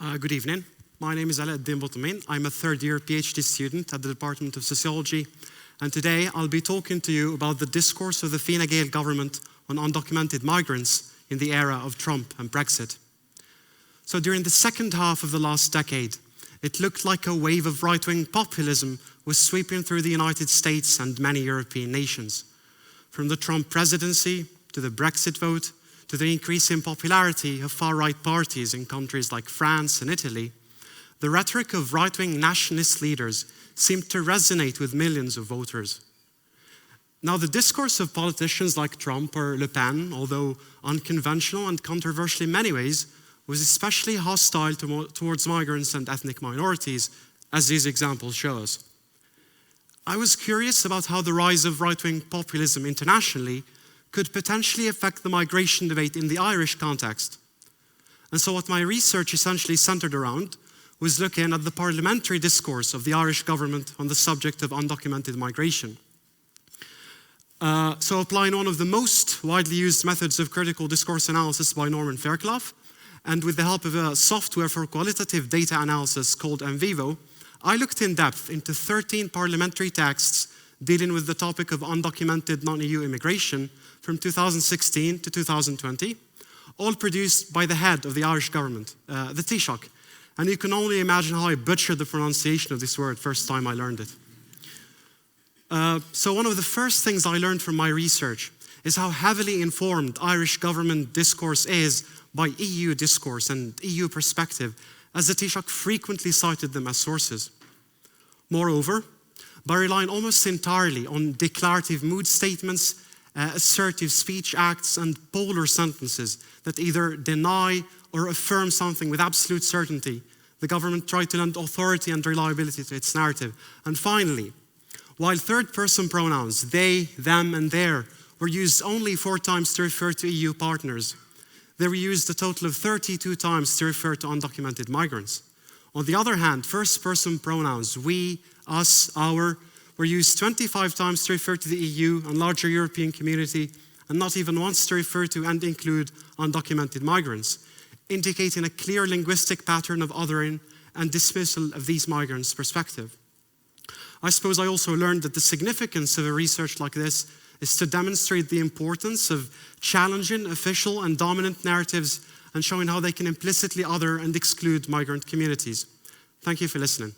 Good evening. My name is Alaeddine Boutamine. I'm a third-year PhD student at the Department of Sociology, and today I'll be talking to you about the discourse of the Fine Gael government on undocumented migrants in the era of Trump and Brexit. So during the second half of the last decade, it looked like a wave of right-wing populism was sweeping through the United States and many European nations. From the Trump presidency to the Brexit vote, to the increase in popularity of far-right parties in countries like France and Italy, the rhetoric of right-wing nationalist leaders seemed to resonate with millions of voters. Now, the discourse of politicians like Trump or Le Pen, although unconventional and controversial in many ways, was especially hostile towards migrants and ethnic minorities, as these examples show us. I was curious about how the rise of right-wing populism internationally could potentially affect the migration debate in the Irish context. And so what my research essentially centered around was looking at the parliamentary discourse of the Irish government on the subject of undocumented migration. So applying one of the most widely used methods of critical discourse analysis by Norman Fairclough, and with the help of a software for qualitative data analysis called MVivo, I looked in depth into 13 parliamentary texts dealing with the topic of undocumented non-EU immigration from 2016 to 2020, all produced by the head of the Irish government, the Taoiseach. And you can only imagine how I butchered the pronunciation of this word first time I learned it. So one of the first things I learned from my research is how heavily informed Irish government discourse is by EU discourse and EU perspective, as the Taoiseach frequently cited them as sources. Moreover, by relying almost entirely on declarative mood statements, assertive speech acts, and polar sentences that either deny or affirm something with absolute certainty, the government tried to lend authority and reliability to its narrative. And finally, while third-person pronouns, they, them, and their, were used only 4 times to refer to EU partners, they were used a total of 32 times to refer to undocumented migrants. On the other hand, first-person pronouns, we, us, our, were used 25 times to refer to the EU and larger European community, and not even once to refer to and include undocumented migrants, indicating a clear linguistic pattern of othering and dismissal of these migrants' perspective. I suppose I also learned that the significance of a research like this is to demonstrate the importance of challenging official and dominant narratives and showing how they can implicitly other and exclude migrant communities. Thank you for listening.